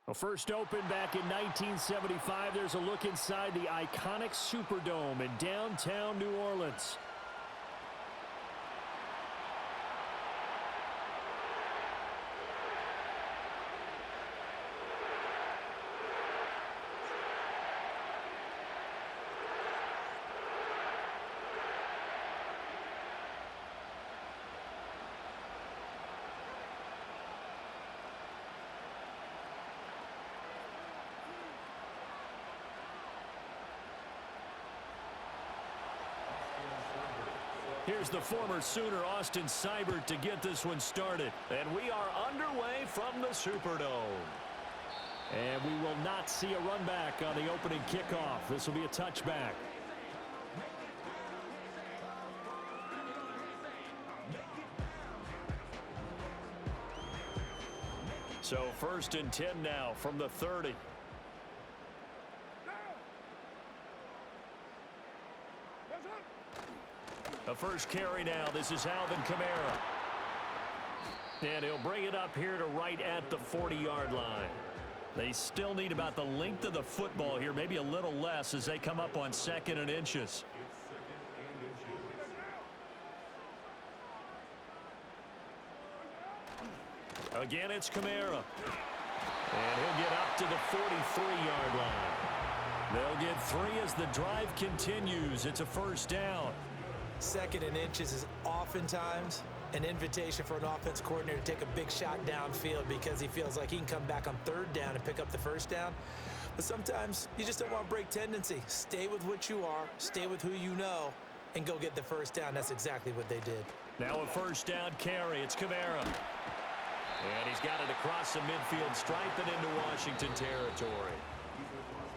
Well, first opened back in 1975, there's a look inside the iconic Superdome in downtown New Orleans. Here's the former Sooner, Austin Seibert, to get this one started. And we are underway from the Superdome. And we will not see a run back on the opening kickoff. This will be a touchback. So 1st and 10 now from the 30. The first carry now. This is Alvin Kamara. And he'll bring it up here to right at the 40-yard line. They still need about the length of the football here, maybe a little less as they come up on 2nd and inches. Again, it's Kamara. And he'll get up to the 43-yard line. They'll get 3 as the drive continues. It's a first down. 2nd and inches is oftentimes an invitation for an offense coordinator to take a big shot downfield because he feels like he can come back on 3rd down and pick up the first down. But sometimes you just don't want to break tendency. Stay with what you are, stay with who you know, and go get the first down. That's exactly what they did. Now a first down carry. It's Kamara. And he's got it across the midfield stripe and into Washington territory.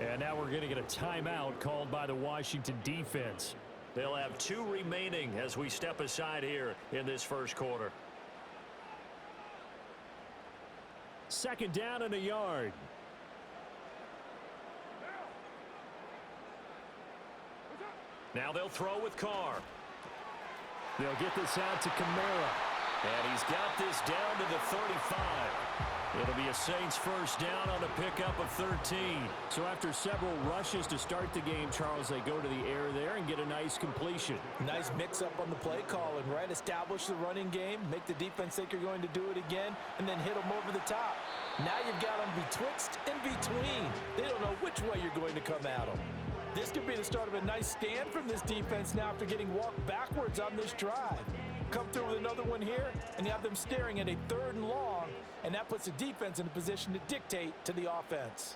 And now we're going to get a timeout called by the Washington defense. They'll have 2 remaining as we step aside here in this first quarter. 2nd down and a yard. Now they'll throw with Carr. They'll get this out to Kamara. And he's got this down to the 35. It'll be a Saints first down on a pickup of 13. So after several rushes to start the game, Charles, they go to the air there and get a nice completion. Nice mix-up on the play calling, right? Establish the running game, make the defense think you're going to do it again, and then hit them over the top. Now you've got them betwixt and between. They don't know which way you're going to come at them. This could be the start of a nice stand from this defense now after getting walked backwards on this drive. Come through with another one here, and you have them staring at a 3rd and long, and that puts the defense in a position to dictate to the offense.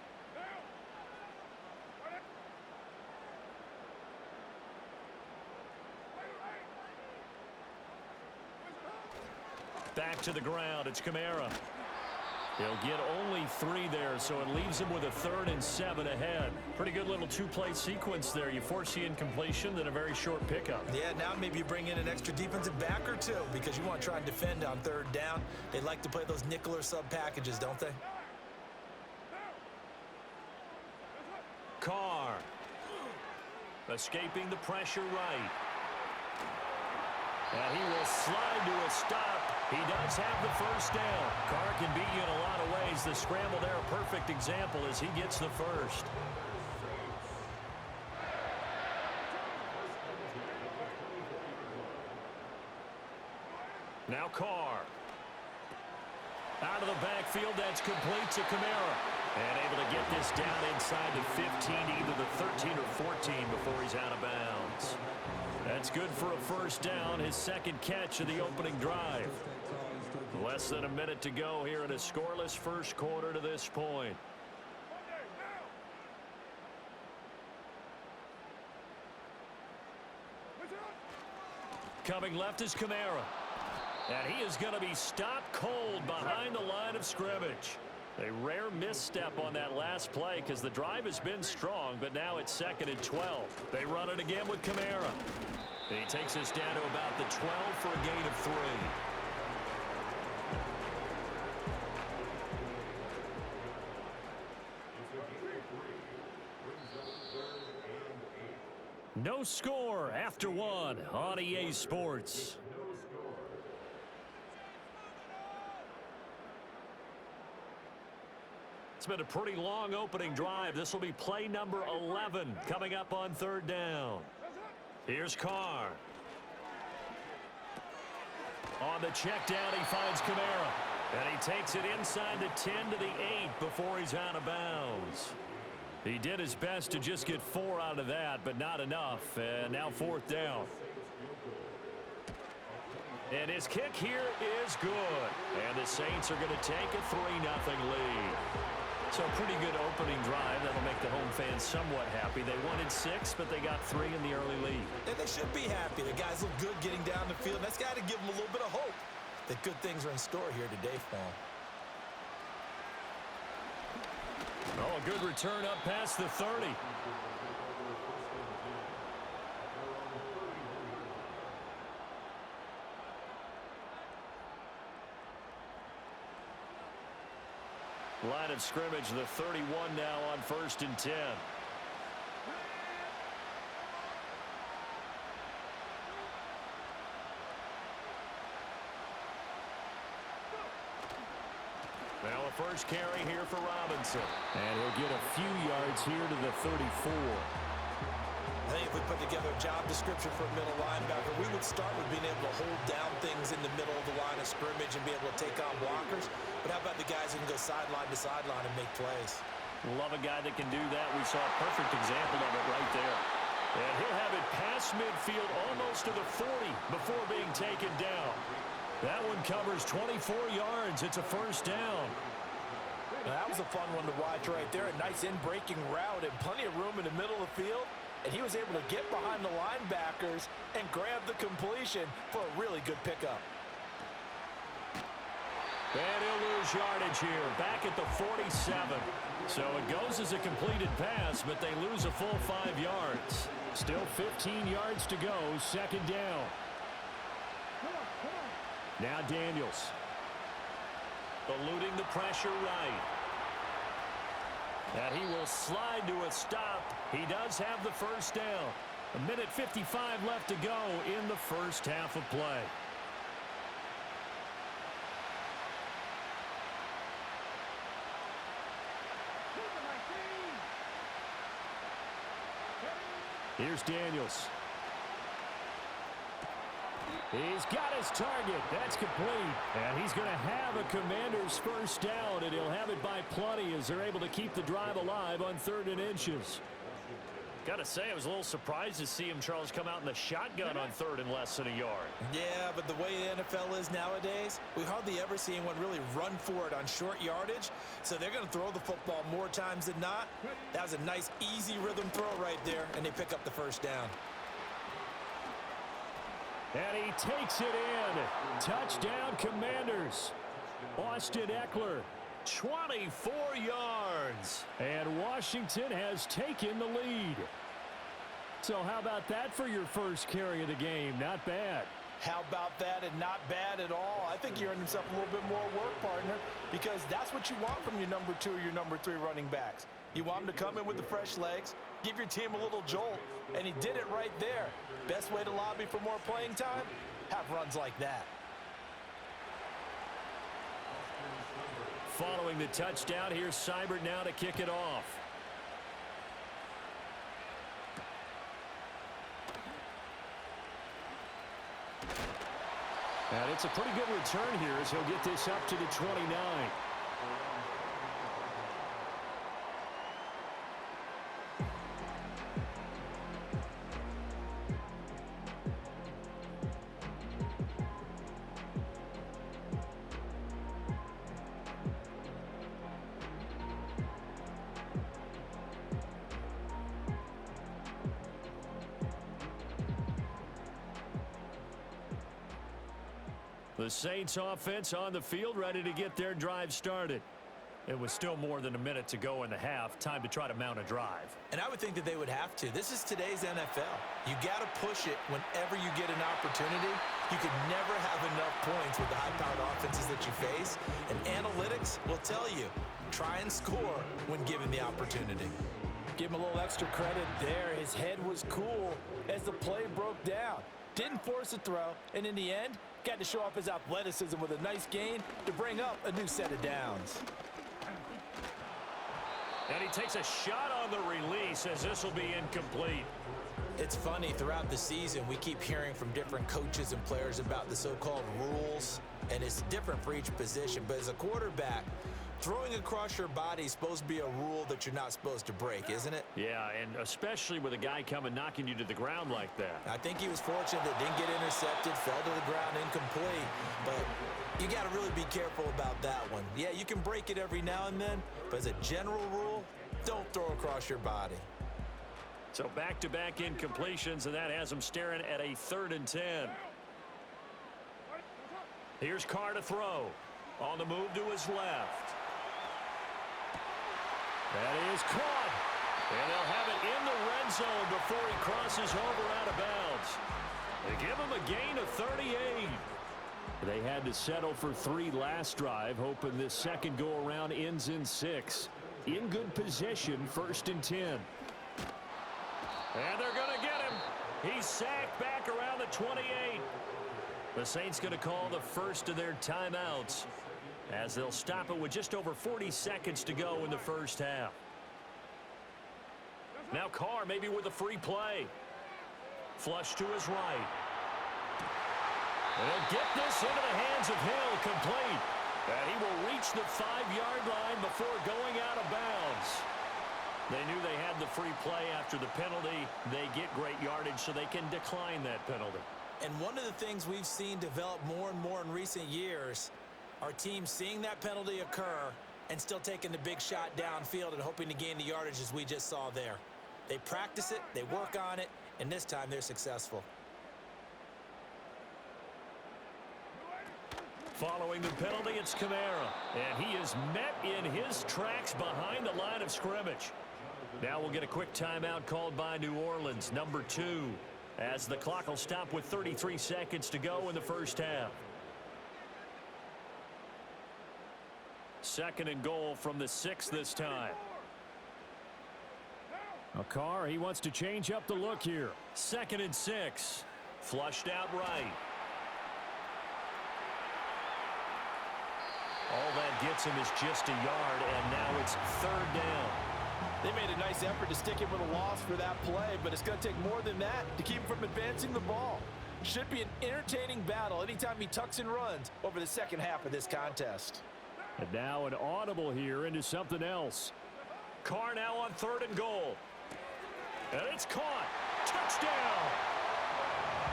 Back to the ground, it's Kamara. He'll get only 3 there, so it leaves him with a 3rd and 7 ahead. Pretty good little 2-play sequence there. You force the incompletion, then a very short pickup. Yeah, now maybe you bring in an extra defensive back or 2 because you want to try and defend on 3rd down. They like to play those nickel or sub packages, don't they? Carr. Escaping the pressure right. And he will slide to a stop. He does have the first down. Carr can beat you in a lot of ways. The scramble there, a perfect example as he gets the first. Now Carr. Out of the backfield, that's complete to Kamara. And able to get this down inside the 15, either the 13 or 14 before he's out of bounds. That's good for a first down, his 2nd catch of the opening drive. Less than a minute to go here in a scoreless first quarter to this point. Coming left is Kamara. And he is going to be stopped cold behind the line of scrimmage. A rare misstep on that last play because the drive has been strong, but now it's 2nd and 12. They run it again with Kamara. He takes us down to about the 12 for a gain of 3. No score after 1 on EA Sports. It's been a pretty long opening drive. This will be play number 11 coming up on third down. Here's Carr. On the check down, he finds Kamara. And he takes it inside the 10 to the 8 before he's out of bounds. He did his best to just get 4 out of that, but not enough. And now fourth down. And his kick here is good. And the Saints are going to take a 3-0 lead. So a pretty good opening drive. That'll make the home fans somewhat happy. They wanted 6, but they got 3 in the early lead. And they should be happy. The guys look good getting down the field. That's got to give them a little bit of hope that good things are in store here today for them. Oh, a good return up past the 30. Line of scrimmage, the 31 now on 1st and 10. Now a first carry here for Robinson. And he'll get a few yards here to the 34. I think if we put together a job description for a middle linebacker, we would start with being able to hold down things in the middle of the line of scrimmage and be able to take on blockers. But how about the guys who can go sideline to sideline and make plays? Love a guy that can do that. We saw a perfect example of it right there. And he'll have it past midfield almost to the 40 before being taken down. That one covers 24 yards. It's a first down. Now, that was a fun one to watch right there. A nice in-breaking route and plenty of room in the middle of the field. And he was able to get behind the linebackers and grab the completion for a really good pickup. And he'll lose yardage here, back at the 47. So it goes as a completed pass, but they lose a full 5 yards. Still 15 yards to go, second down. Now Daniels. Eluding the pressure right. And he will slide to a stop. He does have the first down. 1:55 left to go in the first half of play. Here's Daniels. He's got his target. That's complete. And he's going to have a Commander's first down, and he'll have it by plenty as they're able to keep the drive alive on 3rd and inches. Got to say, I was a little surprised to see him, Charles, come out in the shotgun on 3rd and less than a yard. Yeah, but the way the NFL is nowadays, we hardly ever see anyone really run for it on short yardage. So they're going to throw the football more times than not. That was a nice, easy rhythm throw right there, and they pick up the first down. And he takes it in. Touchdown, Commanders. Austin Eckler, 24 yards. And Washington has taken the lead. So how about that for your first carry of the game? Not bad. How about that, and not bad at all. I think he earned himself a little bit more work, partner, because that's what you want from your number 2 or your number 3 running backs. You want him to come in with the fresh legs, give your team a little jolt, and he did it right there. Best way to lobby for more playing time? Have runs like that. Following the touchdown, here's Seibert now to kick it off. And it's a pretty good return here as he'll get this up to the 29. The Saints offense on the field, ready to get their drive started. It was still more than a minute to go in the half. Time to try to mount a drive. And I would think that they would have to. This is today's NFL. You got to push it whenever you get an opportunity. You could never have enough points with the high-powered offenses that you face. And analytics will tell you, try and score when given the opportunity. Give him a little extra credit there. His head was cool as the play broke down. Didn't force a throw, and in the end, got to show off his athleticism with a nice gain to bring up a new set of downs. And he takes a shot on the release as this will be incomplete. It's funny, throughout the season, we keep hearing from different coaches and players about the so-called rules, and it's different for each position. But as a quarterback, throwing across your body is supposed to be a rule that you're not supposed to break, isn't it? Yeah, and especially with a guy coming knocking you to the ground like that. I think he was fortunate that didn't get intercepted, fell to the ground incomplete, but you got to really be careful about that one. Yeah, you can break it every now and then, but as a general rule, don't throw across your body. So back-to-back incompletions, and that has him staring at a 3rd and 10. Here's Carr to throw. On the move to his left. That is caught. And they'll have it in the red zone before he crosses over out of bounds. They give him a gain of 38. They had to settle for 3 last drive, hoping this second go-around ends in 6. In good position, 1st and 10. And they're going to get him. He's sacked back around the 28. The Saints going to call the first of their timeouts as they'll stop it with just over 40 seconds to go in the first half. Now Carr maybe with a free play. Flush to his right. And he'll get this into the hands of Hill, complete. And he will reach the 5-yard line before going out of bounds. They knew they had the free play after the penalty. They get great yardage, so they can decline that penalty. And one of the things we've seen develop more and more in recent years are teams seeing that penalty occur and still taking the big shot downfield and hoping to gain the yardage as we just saw there. They practice it, they work on it, and this time they're successful. Following the penalty, it's Kamara. And he is met in his tracks behind the line of scrimmage. Now we'll get a quick timeout called by New Orleans, number 2, as the clock will stop with 33 seconds to go in the first half. 2nd and goal from the 6 this time. Carr, he wants to change up the look here. 2nd and 6. Flushed out right. All that gets him is just a yard, and now it's 3rd down. They made a nice effort to stick him with a loss for that play, but it's going to take more than that to keep him from advancing the ball. Should be an entertaining battle anytime he tucks and runs over the second half of this contest. And now an audible here into something else. Carr now on 3rd and goal. And it's caught. Touchdown.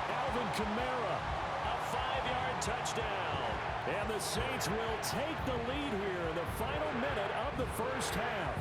Alvin Kamara, a 5-yard touchdown. And the Saints will take the lead here in the final minute of the first half.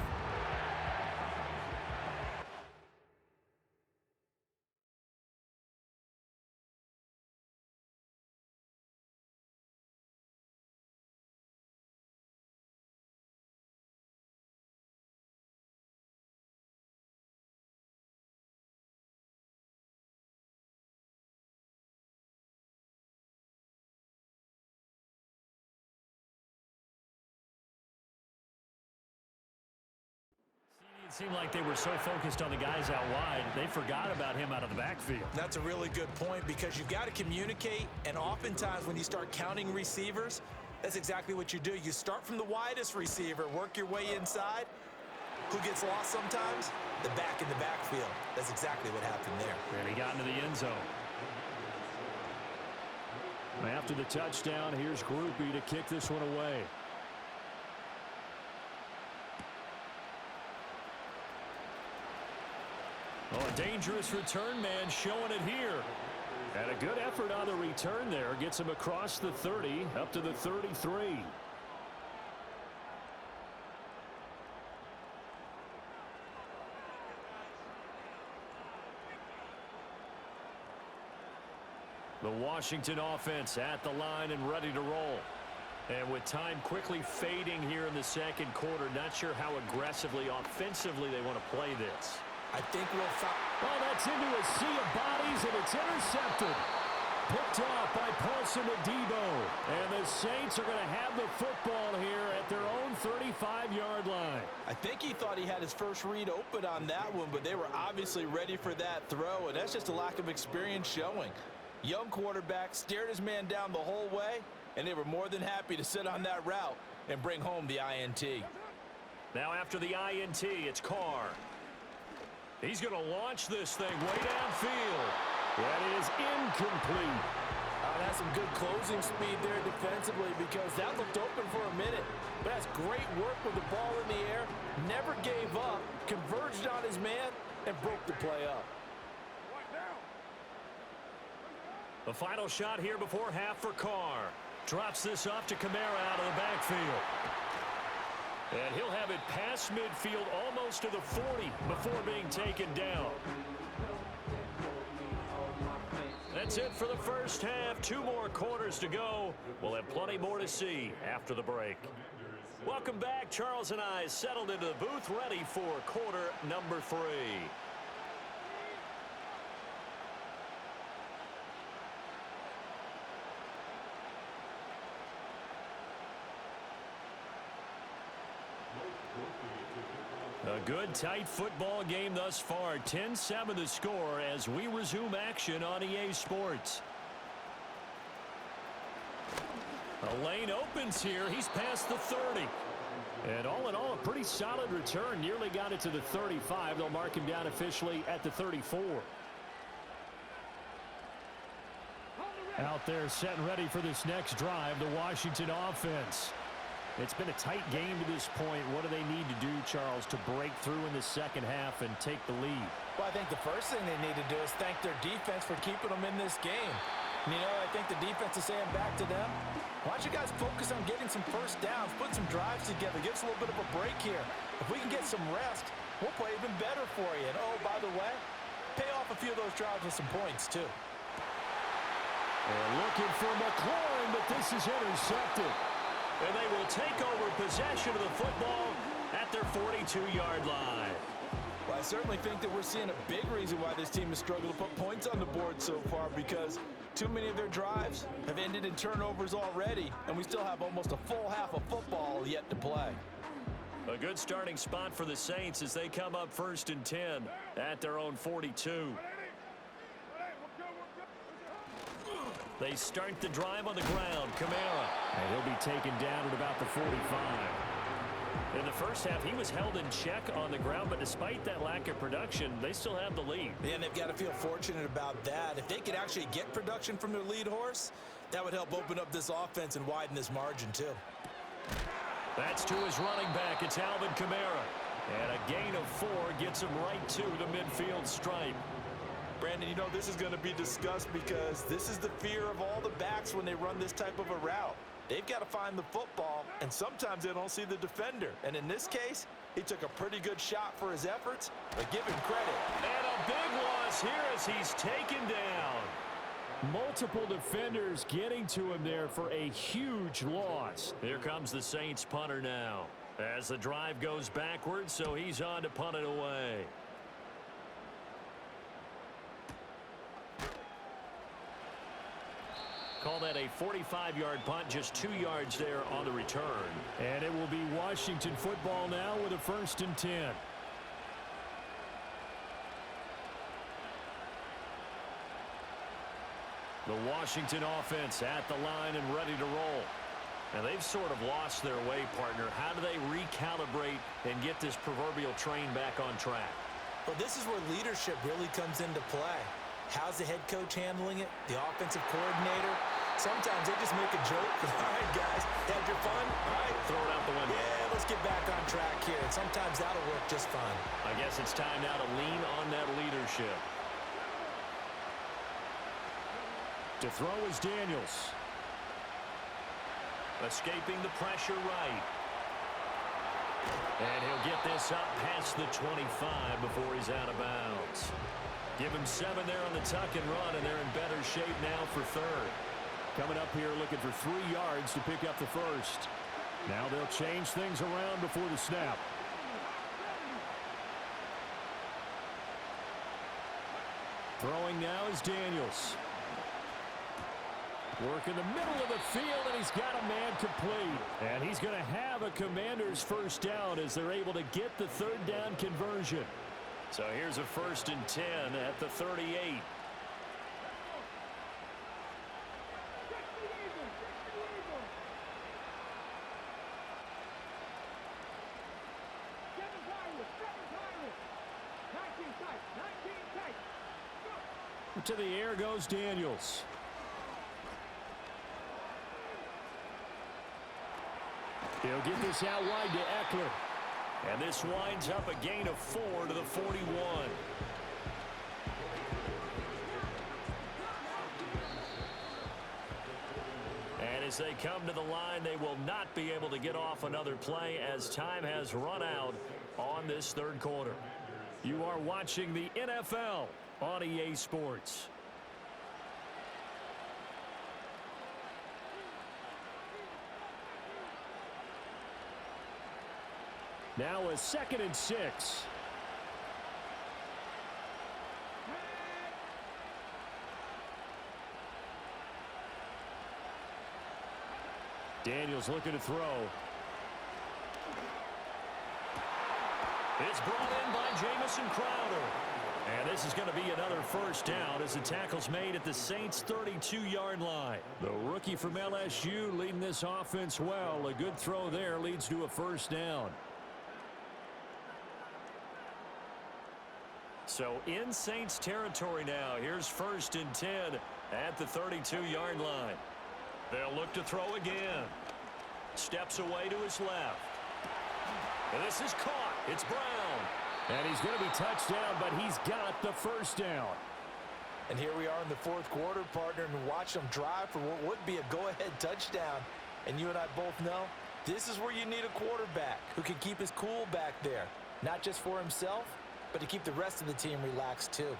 It seemed like they were so focused on the guys out wide, they forgot about him out of the backfield. That's a really good point because you've got to communicate, and oftentimes when you start counting receivers, that's exactly what you do. You start from the widest receiver, work your way inside. Who gets lost sometimes? The back in the backfield. That's exactly what happened there. And he got into the end zone. After the touchdown, here's Groupie to kick this one away. Oh, a dangerous return man showing it here. And a good effort on the return there. Gets him across the 30, up to the 33. The Washington offense at the line and ready to roll. And with time quickly fading here in the second quarter, not sure how aggressively, offensively they want to play this. I think we'll find. Oh, that's into a sea of bodies, and it's intercepted. Picked off by Paulson Adebo. And the Saints are going to have the football here at their own 35-yard line. I think he thought he had his first read open on that one, but they were obviously ready for that throw, and that's just a lack of experience showing. Young quarterback stared his man down the whole way, and they were more than happy to sit on that route and bring home the INT. Now after the INT, it's Carr. He's going to launch this thing way downfield. That is incomplete. That's some good closing speed there defensively because that looked open for a minute. But that's great work with the ball in the air. Never gave up, converged on his man, and broke the play up. The final shot here before half for Carr. Drops this off to Kamara out of the backfield. And he'll have it past midfield almost to the 40 before being taken down. That's it for the first half. 2 more quarters to go. We'll have plenty more to see after the break. Welcome back. Charles and I settled into the booth ready for quarter number 3. A good, tight football game thus far. 10-7 the score as we resume action on EA Sports. A lane opens here. He's past the 30. And all in all, a pretty solid return. Nearly got it to the 35. They'll mark him down officially at the 34. Out there set and ready for this next drive, the Washington offense. It's been a tight game to this point. What do they need to do, Charles, to break through in the second half and take the lead? Well, I think the first thing they need to do is thank their defense for keeping them in this game. And, I think the defense is saying back to them, why don't you guys focus on getting some first downs, put some drives together, give us a little bit of a break here. If we can get some rest, we'll play even better for you. And, oh, by the way, pay off a few of those drives with some points, too. They're looking for McLaurin, but this is intercepted. And they will take over possession of the football at their 42-yard line. Well, I certainly think that we're seeing a big reason why this team has struggled to put points on the board so far because too many of their drives have ended in turnovers already, and we still have almost a full half of football yet to play. A good starting spot for the Saints as they come up 1st and 10 at their own 42. They start the drive on the ground. Kamara. And he'll be taken down at about the 45. In the first half, he was held in check on the ground, but despite that lack of production, they still have the lead. Yeah, and they've got to feel fortunate about that. If they could actually get production from their lead horse, that would help open up this offense and widen this margin, too. That's to his running back. It's Alvin Kamara. And a gain of 4 gets him right to the midfield stripe. Brandon, this is going to be discussed because this is the fear of all the backs when they run this type of a route. They've got to find the football, and sometimes they don't see the defender. And in this case, he took a pretty good shot for his efforts, but give him credit. And a big loss here as he's taken down. Multiple defenders getting to him there for a huge loss. Here comes the Saints punter now as the drive goes backwards, so he's on to punt it away. Call that a 45-yard punt, just 2 yards there on the return. And it will be Washington football now with a 1st and 10. The Washington offense at the line and ready to roll. And they've sort of lost their way, partner. How do they recalibrate and get this proverbial train back on track? Well, this is where leadership really comes into play. How's the head coach handling it? The offensive coordinator? Sometimes they just make a joke. All right, guys, had your fun? All right. Throw it out the window. Yeah, let's get back on track here. And sometimes that'll work just fine. I guess it's time now to lean on that leadership. To throw is Daniels. Escaping the pressure right. And he'll get this up past the 25 before he's out of bounds. Give him 7 there on the tuck and run, and they're in better shape now for 3rd. Coming up here looking for 3 yards to pick up the 1st. Now they'll change things around before the snap. Throwing now is Daniels. Work in the middle of the field, and he's got a man complete. And he's going to have a Commander's 1st down as they're able to get the 3rd down conversion. So here's a 1st and 10 at the 38. To the air goes Daniels. He'll get this out wide to Eckler. And this winds up a gain of 4 to the 41. And as they come to the line, they will not be able to get off another play as time has run out on this third quarter. You are watching the NFL on EA Sports. Now a 2nd and 6. Daniels looking to throw. It's brought in by Jamison Crowder. And this is going to be another first down as the tackle's made at the Saints' 32-yard line. The rookie from LSU leading this offense well. A good throw there leads to a first down. So in Saints territory now. Here's 1st and 10 at the 32-yard line. They'll look to throw again. Steps away to his left. And this is caught. It's Brown. And he's going to be touched down, but he's got the first down. And here we are in the 4th quarter, partner, and watch them drive for what would be a go-ahead touchdown. And you and I both know this is where you need a quarterback who can keep his cool back there. Not just for himself, but to keep the rest of the team relaxed too.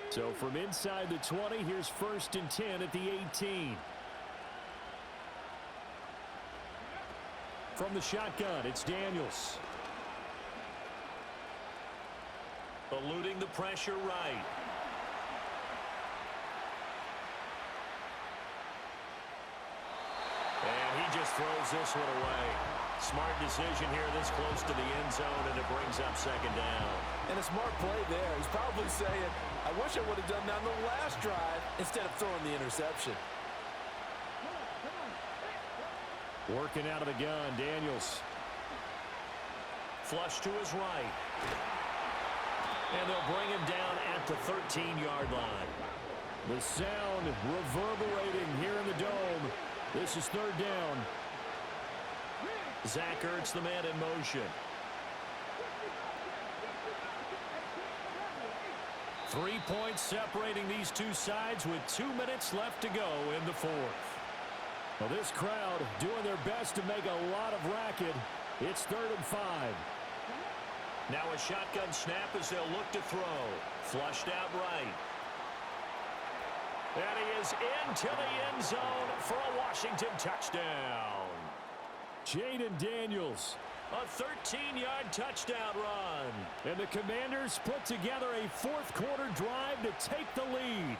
So from inside the 20, here's 1st and 10 at the 18. From the shotgun, it's Daniels. Eluding the pressure right. And he just throws this one away. Smart decision here this close to the end zone, and it brings up 2nd down. And a smart play there. He's probably saying, I wish I would have done that on the last drive instead of throwing the interception. Working out of the gun, Daniels. Flush to his right. And they'll bring him down at the 13-yard line. The sound reverberating here in the dome. This is 3rd down. Zach Ertz, the man in motion. 3 points separating these two sides with 2 minutes left to go in the 4th. Well, this crowd doing their best to make a lot of racket. It's 3rd and 5. Now a shotgun snap as they'll look to throw. Flushed out right. And he is into the end zone for a Washington touchdown. Jaden Daniels, a 13-yard touchdown run. And the Commanders put together a 4th quarter drive to take the lead.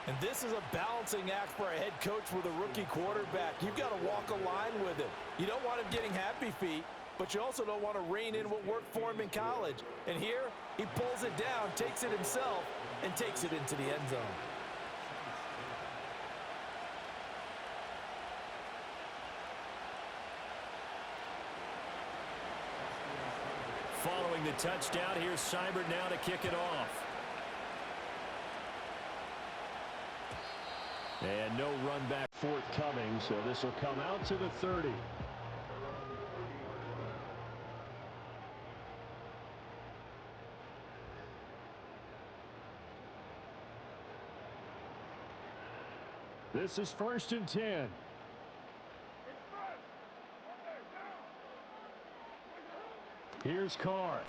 And this is a balancing act for a head coach with a rookie quarterback. You've got to walk a line with him. You don't want him getting happy feet, but you also don't want to rein in what worked for him in college. And here, he pulls it down, takes it himself, and takes it into the end zone. Following the touchdown, here's Seibert now to kick it off. And no run back forthcoming, so this will come out to the 30. This is 1st and 10. Here's Carr.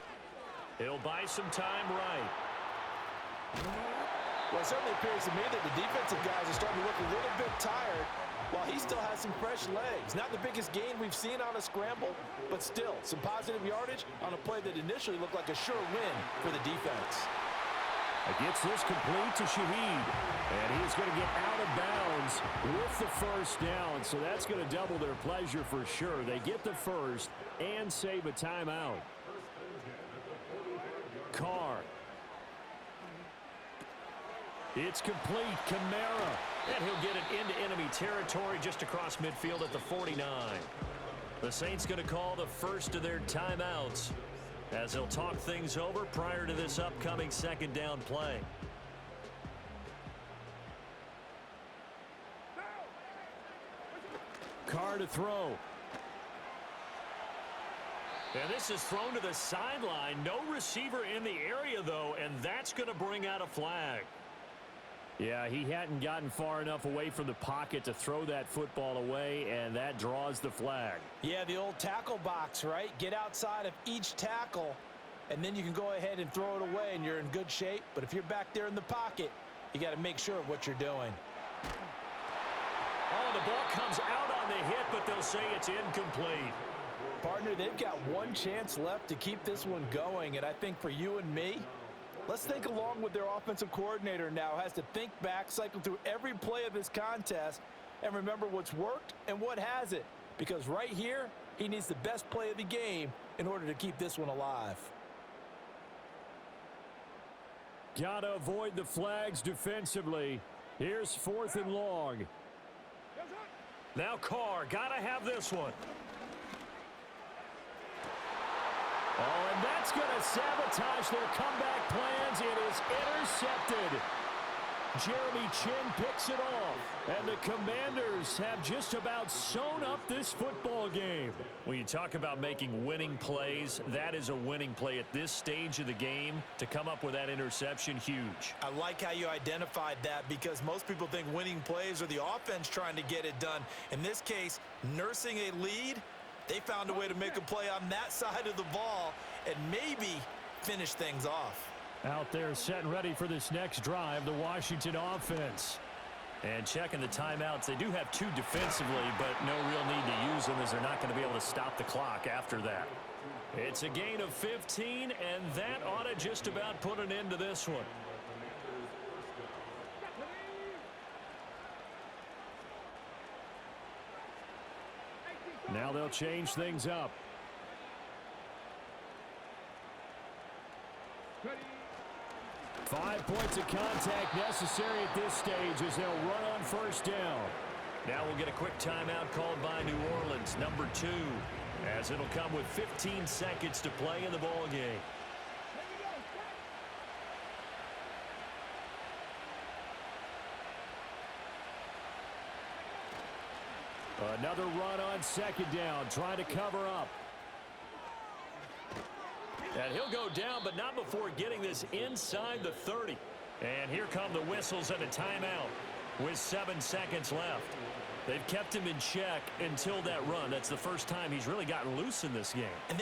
He'll buy some time right. Well, it certainly appears to me that the defensive guys are starting to look a little bit tired while he still has some fresh legs. Not the biggest gain we've seen on a scramble, but still some positive yardage on a play that initially looked like a sure win for the defense. Gets this complete to Shaheed. And he's going to get out of bounds with the first down. So that's going to double their pleasure for sure. They get the first and save a timeout. Carr. It's complete. Kamara. And he'll get it into enemy territory just across midfield at the 49. The Saints going to call the first of their timeouts as they'll talk things over prior to this upcoming second down play. Carr to throw. And this is thrown to the sideline. No receiver in the area, though, and that's going to bring out a flag. Yeah, he hadn't gotten far enough away from the pocket to throw that football away, and that draws the flag. Yeah, the old tackle box, right? Get outside of each tackle, and then you can go ahead and throw it away, and you're in good shape. But if you're back there in the pocket, you got to make sure of what you're doing. Oh, the ball comes out on the hit, but they'll say it's incomplete. Partner, they've got one chance left to keep this one going, and I think for you and me, let's think along with their offensive coordinator now. Has to think back, cycle through every play of this contest, and remember what's worked and what hasn't. Because right here, he needs the best play of the game in order to keep this one alive. Gotta avoid the flags defensively. Here's 4th and long. Now Carr, gotta have this one. Oh, and that's going to sabotage their comeback plans. It is intercepted. Jeremy Chin picks it off. And the Commanders have just about sewn up this football game. When you talk about making winning plays, that is a winning play at this stage of the game. To come up with that interception, huge. I like how you identified that, because most people think winning plays are the offense trying to get it done. In this case, nursing a lead, they found a way to make a play on that side of the ball and maybe finish things off. Out there setting ready for this next drive, the Washington offense. And checking the timeouts. They do have 2 defensively, but no real need to use them as they're not going to be able to stop the clock after that. It's a gain of 15, and that ought to just about put an end to this one. Now they'll change things up. Ready. 5 points of contact necessary at this stage as they'll run on first down. Now we'll get a quick timeout called by New Orleans, number 2, as it'll come with 15 seconds to play in the ball game. Another run on second down, trying to cover up. And he'll go down, but not before getting this inside the 30. And here come the whistles and a timeout with 7 seconds left. They've kept him in check until that run. That's the first time he's really gotten loose in this game. And